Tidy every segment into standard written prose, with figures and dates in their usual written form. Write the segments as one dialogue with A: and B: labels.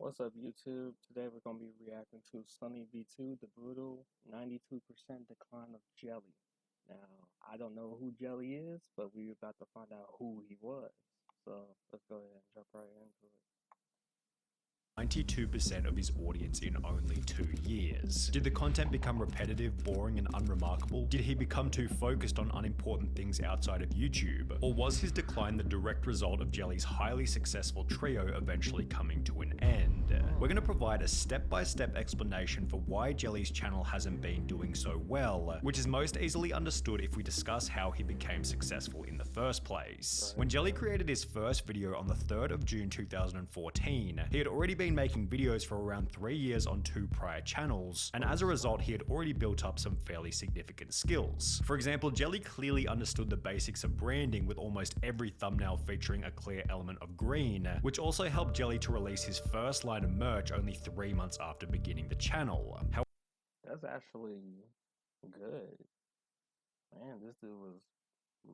A: What's up, YouTube? Today we're going to be reacting to Sunnyv2, the brutal 92% decline of Jelly. Now, I don't know who Jelly is, but we're about to find out who he was. So, let's go ahead and jump right into it.
B: 92% of his audience in only 2 years. Did the content become repetitive, boring, and unremarkable? Did he become too focused on unimportant things outside of YouTube? Or was his decline the direct result of Jelly's highly successful trio eventually coming to an end? We're going to provide a step-by-step explanation for why Jelly's channel hasn't been doing so well, which is most easily understood if we discuss how he became successful in the first place. When Jelly created his first video on the 3rd of June 2014, he had already been making videos for around 3 years on 2 prior channels, and as a result he had already built up some fairly significant skills. For example, Jelly clearly understood the basics of branding, with almost every thumbnail featuring a clear element of green, which also helped Jelly to release his first line of merch only 3 months after beginning the channel.
A: That's actually good. Man, this dude was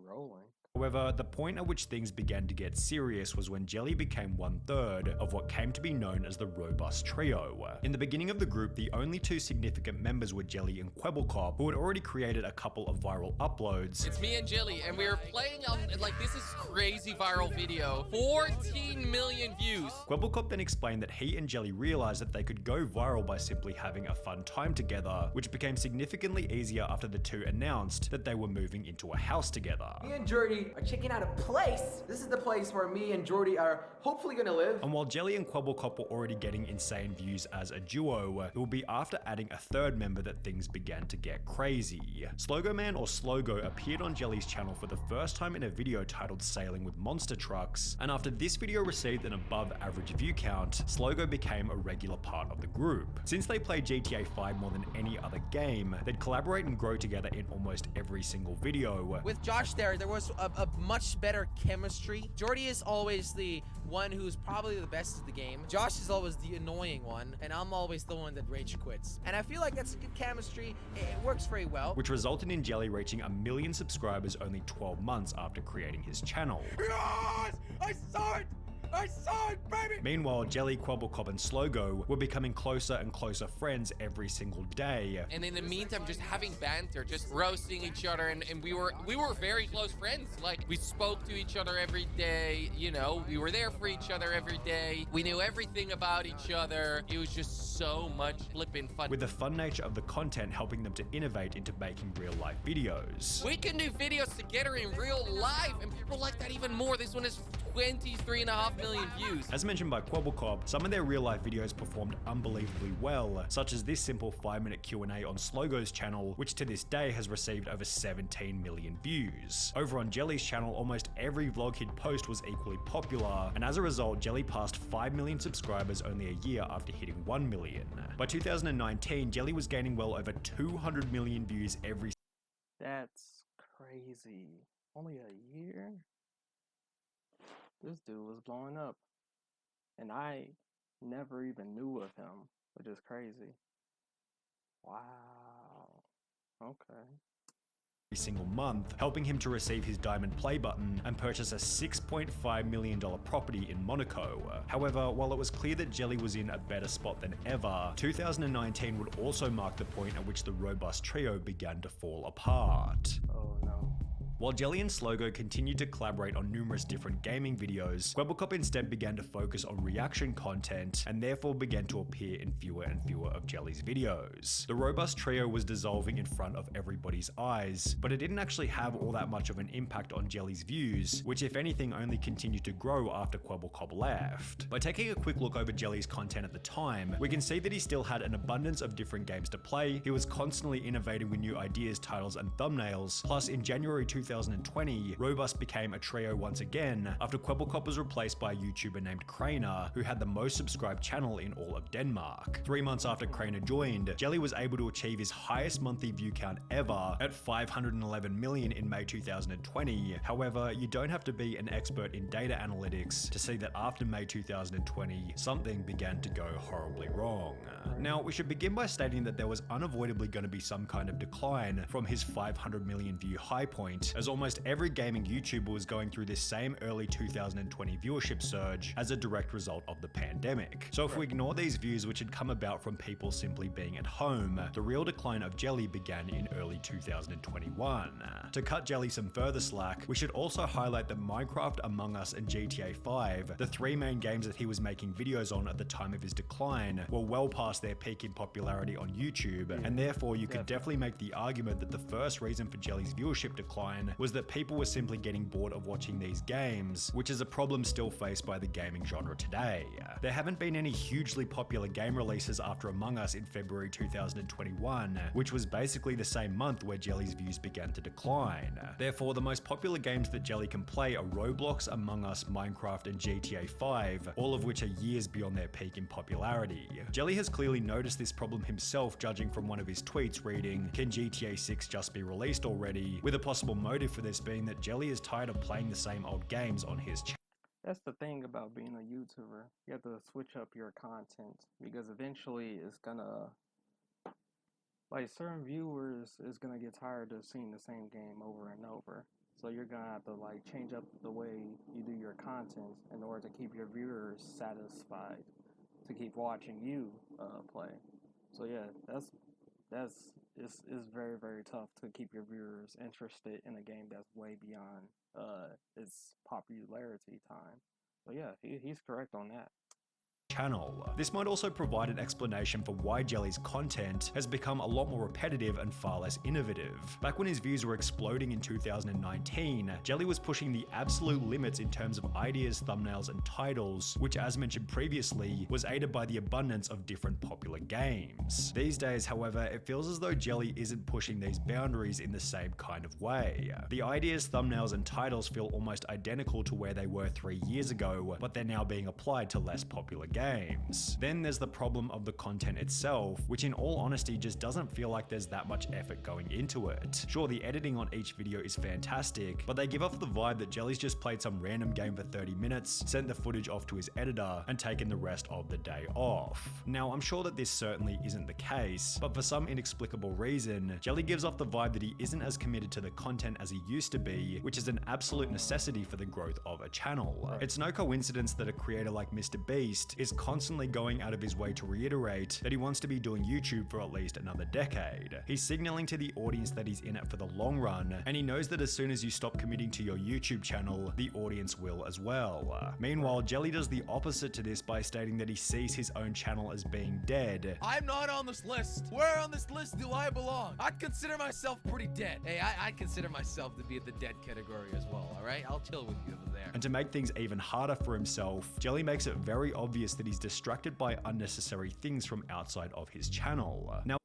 A: rolling.
B: However, the point at which things began to get serious was when Jelly became 1/3 of what came to be known as the Robust Trio. In the beginning of the group, the only 2 significant members were Jelly and Kwebbelkop, who had already created a couple of viral uploads.
C: It's me and Jelly, and we were playing on, this is crazy viral video. 14 million views.
B: Kwebbelkop then explained that he and Jelly realized that they could go viral by simply having a fun time together, which became significantly easier after the 2 announced that they were moving into a house together.
D: Me and Jordy are checking out a place. This is the place where me and Jordy are hopefully gonna live.
B: And while Jelly and Kwebbelkop were already getting insane views as a duo, it will be after adding a 3rd member that things began to get crazy. Slogo Man, or Slogo, appeared on Jelly's channel for the first time in a video titled Sailing with Monster Trucks, and after this video received an above average view count, Slogo became a regular part of the group. Since they played GTA 5 more than any other game, they'd collaborate and grow together in almost every single video.
E: With Josh there was a much better chemistry. Jordy is always the one who's probably the best at the game. Josh is always the annoying one, and I'm always the one that rage quits. And I feel like that's a good chemistry. It works very well.
B: Which resulted in Jelly reaching 1 million subscribers only 12 months after creating his channel.
D: Yes! I saw it! I saw it, baby!
B: Meanwhile, Jelly, Kwebbelkop, and Slogo were becoming closer and closer friends every single day.
C: And in the meantime, just having banter, just roasting each other, and we were very close friends. Like, we spoke to each other every day, you know, we were there for each other every day. We knew everything about each other. It was just so much flippin' fun.
B: With the fun nature of the content helping them to innovate into making real life videos.
C: We can do videos together in real life, and people like that even more. This one is 23.5 million views.
B: As mentioned by Kwebbelkop, some of their real life videos performed unbelievably well, such as this simple 5-minute Q&A on Slogo's channel, which to this day has received over 17 million views. Over on Jelly's channel, almost every vlog he'd post was equally popular, and as a result, Jelly passed 5 million subscribers only a year after hitting 1 million. By 2019, Jelly was gaining well over 200 million views every.
A: That's crazy. Only a year? This dude was blowing up. And I never even knew of him, which is crazy. Wow. Okay.
B: Single month, helping him to receive his diamond play button and purchase a $6.5 million property in Monaco. However, while it was clear that Jelly was in a better spot than ever, 2019 would also mark the point at which the Robust Trio began to fall apart.
A: Oh no.
B: While Jelly and Slogo continued to collaborate on numerous different gaming videos, Kwebbelkop instead began to focus on reaction content and therefore began to appear in fewer and fewer of Jelly's videos. The Robust Trio was dissolving in front of everybody's eyes, but it didn't actually have all that much of an impact on Jelly's views, which if anything only continued to grow after Kwebbelkop left. By taking a quick look over Jelly's content at the time, we can see that he still had an abundance of different games to play. He was constantly innovating with new ideas, titles, and thumbnails. Plus, in January 2020, Robust became a trio once again after Kwebbelkop was replaced by a YouTuber named Craner, who had the most subscribed channel in all of Denmark. 3 months after Craner joined, Jelly was able to achieve his highest monthly view count ever at 511 million in May 2020. However, you don't have to be an expert in data analytics to see that after May 2020, something began to go horribly wrong. Now, we should begin by stating that there was unavoidably going to be some kind of decline from his 500 million view high point, as almost every gaming YouTuber was going through this same early 2020 viewership surge as a direct result of the pandemic. So if we ignore these views which had come about from people simply being at home, the real decline of Jelly began in early 2021. To cut Jelly some further slack, we should also highlight that Minecraft, Among Us, and GTA 5, the three main games that he was making videos on at the time of his decline, were well past their peak in popularity on YouTube, and therefore you could definitely make the argument that the first reason for Jelly's viewership decline was that people were simply getting bored of watching these games, which is a problem still faced by the gaming genre today. There haven't been any hugely popular game releases after Among Us in February 2021, which was basically the same month where Jelly's views began to decline. Therefore, the most popular games that Jelly can play are Roblox, Among Us, Minecraft, and GTA 5, all of which are years beyond their peak in popularity. Jelly has clearly noticed this problem himself, judging from one of his tweets reading, "Can GTA 6 just be released already?" with a possible motive for this being that Jelly is tired of playing the same old games on his channel.
A: That's the thing about being a YouTuber. You have to switch up your content because eventually it's gonna, like, certain viewers is gonna get tired of seeing the same game over and over. So you're gonna have to like change up the way you do your content in order to keep your viewers satisfied, to keep watching you play. So yeah, it's very, very tough to keep your viewers interested in a game that's way beyond its popularity time. So yeah, he's correct on that.
B: Channel. This might also provide an explanation for why Jelly's content has become a lot more repetitive and far less innovative. Back when his views were exploding in 2019, Jelly was pushing the absolute limits in terms of ideas, thumbnails, and titles, which, as mentioned previously, was aided by the abundance of different popular games. These days, however, it feels as though Jelly isn't pushing these boundaries in the same kind of way. The ideas, thumbnails, and titles feel almost identical to where they were 3 years ago, but they're now being applied to less popular games. Then there's the problem of the content itself, which in all honesty just doesn't feel like there's that much effort going into it. Sure, the editing on each video is fantastic, but they give off the vibe that Jelly's just played some random game for 30 minutes, sent the footage off to his editor, and taken the rest of the day off. Now, I'm sure that this certainly isn't the case, but for some inexplicable reason, Jelly gives off the vibe that he isn't as committed to the content as he used to be, which is an absolute necessity for the growth of a channel. It's no coincidence that a creator like Mr. Beast is constantly going out of his way to reiterate that he wants to be doing YouTube for at least another decade. He's signaling to the audience that he's in it for the long run, and he knows that as soon as you stop committing to your YouTube channel, the audience will as well. Meanwhile, Jelly does the opposite to this by stating that he sees his own channel as being dead.
E: I'm not on this list. Where on this list do I belong? I'd consider myself pretty dead. Hey, I'd consider myself to be in the dead category as well, all right? I'll chill with you over there.
B: And to make things even harder for himself, Jelly makes it very obvious that he's distracted by unnecessary things from outside of his channel. Now,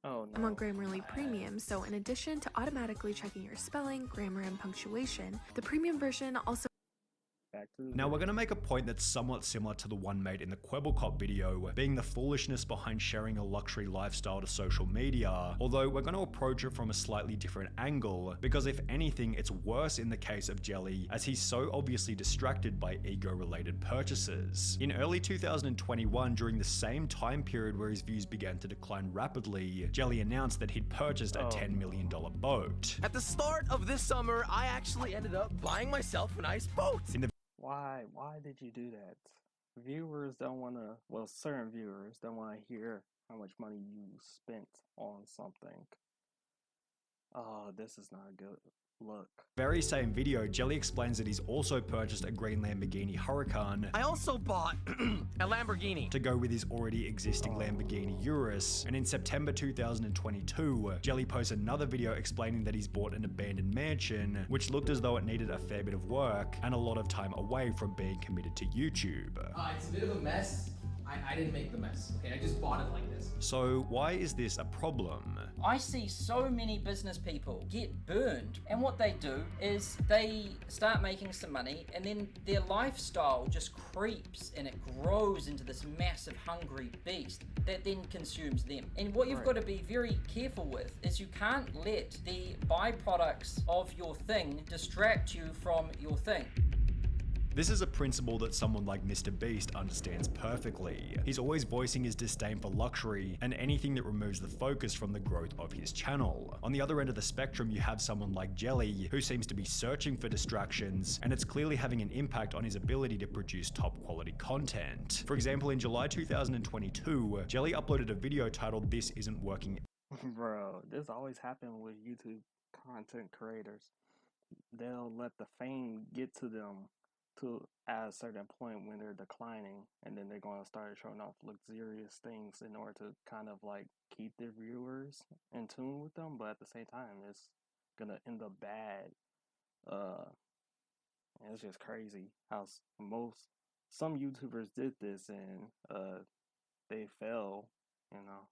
A: Oh no.
F: I'm on Grammarly Premium, so in addition to automatically checking your spelling, grammar, and punctuation, the premium version also
B: Now we're going to make a point that's somewhat similar to the one made in the Kwebbelkop video, being the foolishness behind sharing a luxury lifestyle to social media, although we're going to approach it from a slightly different angle, because if anything, it's worse in the case of Jelly, as he's so obviously distracted by ego-related purchases. In early 2021, during the same time period where his views began to decline rapidly, Jelly announced that he'd purchased a $10 million boat.
E: At the start of this summer, I actually ended up buying myself a nice boat.
A: Why did you do that? Viewers don't want to, well, certain viewers don't want to hear how much money you spent on something. Oh, this is not a good look.
B: Very same video, Jelly explains that he's also purchased a green Lamborghini Huracan.
E: I also bought a Lamborghini
B: to go with his already existing Lamborghini Urus, and in September 2022, Jelly posted another video explaining that he's bought an abandoned mansion, which looked as though it needed a fair bit of work and a lot of time away from being committed to YouTube.
G: It's a bit of a mess. I didn't make the mess, okay? I just bought it like this.
B: So why is this a problem?
H: I see so many business people get burned, and what they do is they start making some money, and then their lifestyle just creeps and it grows into this massive hungry beast that then consumes them. And what you've got to be very careful with is you can't let the byproducts of your thing distract you from your thing.
B: This is a principle that someone like Mr. Beast understands perfectly. He's always voicing his disdain for luxury and anything that removes the focus from the growth of his channel. On the other end of the spectrum, you have someone like Jelly, who seems to be searching for distractions, and it's clearly having an impact on his ability to produce top quality content. For example, in July 2022, Jelly uploaded a video titled "This Isn't Working."
A: Bro, this always happens with YouTube content creators. They'll let the fame get to them to at a certain point when they're declining, and then they're going to start showing off luxurious things in order to kind of like keep their viewers in tune with them, but at the same time it's gonna end up bad. And it's just crazy how some YouTubers did this, and they fell, you know.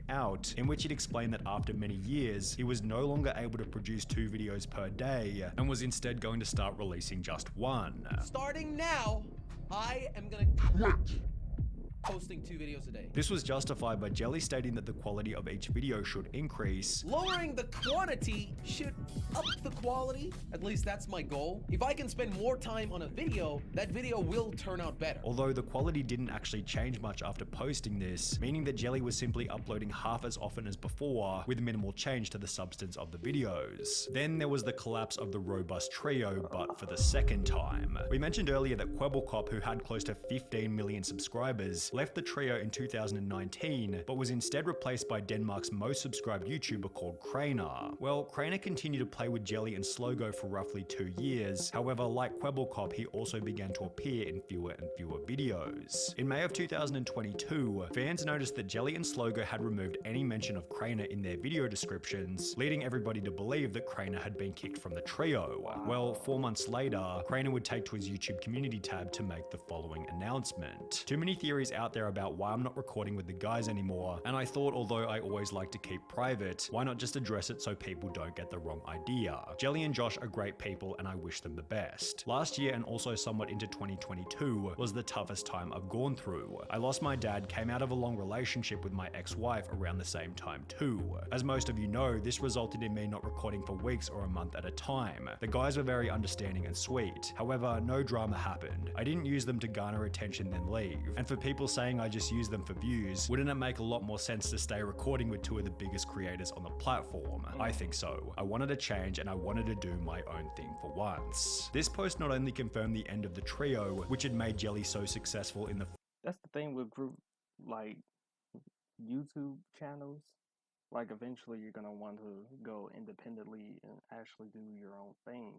B: Out, in which it explained that after many years, he was no longer able to produce 2 videos per day and was instead going to start releasing just one.
E: Starting now, I am gonna quit posting 2 videos a day.
B: This was justified by Jelly stating that the quality of each video should increase.
E: Lowering the quantity should up the quality. At least that's my goal. If I can spend more time on a video, that video will turn out better.
B: Although the quality didn't actually change much after posting this, meaning that Jelly was simply uploading half as often as before, with minimal change to the substance of the videos. Then there was the collapse of the robust trio, but for the second time. We mentioned earlier that Quebblecop, who had close to 15 million subscribers, left the trio in 2019, but was instead replaced by Denmark's most subscribed YouTuber called Craner. Well, Craner continued to play with Jelly and Slogo for roughly 2 years. However, like Quebblecop, he also began to appear in fewer and fewer videos. In May of 2022, fans noticed that Jelly and Slogo had removed any mention of Craner in their video descriptions, leading everybody to believe that Craner had been kicked from the trio. Well, 4 months later, Craner would take to his YouTube community tab to make the following announcement. Too many theories out there about why I'm not recording with the guys anymore, and I thought although I always like to keep private, why not just address it so people don't get the wrong idea. Jelly and Josh are great people and I wish them the best. Last year and also somewhat into 2022 was the toughest time I've gone through. I lost my dad, came out of a long relationship with my ex-wife around the same time too. As most of you know, this resulted in me not recording for weeks or a month at a time. The guys were very understanding and sweet. However, no drama happened. I didn't use them to garner attention then leave. And for people saying I just use them for views, wouldn't it make a lot more sense to stay recording with 2 of the biggest creators on the platform? I think so. I wanted to change and I wanted to do my own thing for once. This post not only confirmed the end of the trio, which had made Jelly so successful in the
A: That's the thing with group like YouTube channels. Like eventually you're gonna want to go independently and actually do your own thing.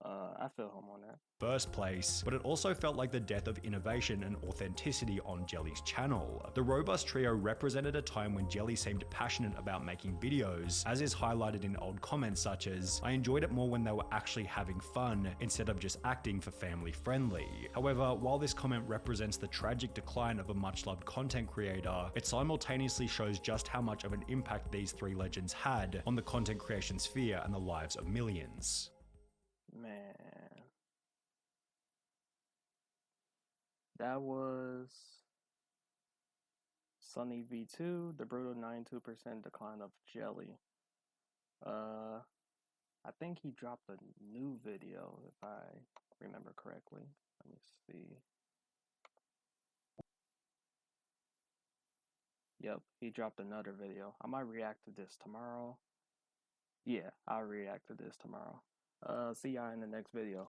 A: I feel him on that.
B: first place, but it also felt like the death of innovation and authenticity on Jelly's channel. The Robust Trio represented a time when Jelly seemed passionate about making videos, as is highlighted in old comments such as, "I enjoyed it more when they were actually having fun, instead of just acting for family friendly." However, while this comment represents the tragic decline of a much-loved content creator, it simultaneously shows just how much of an impact these 3 legends had on the content creation sphere and the lives of millions.
A: Man, that was Sunnyv2, the brutal 92% decline of Jelly. I think he dropped a new video, if I remember correctly. Let me see. Yep, he dropped another video. I might react to this tomorrow. Yeah, I'll react to this tomorrow. See y'all in the next video.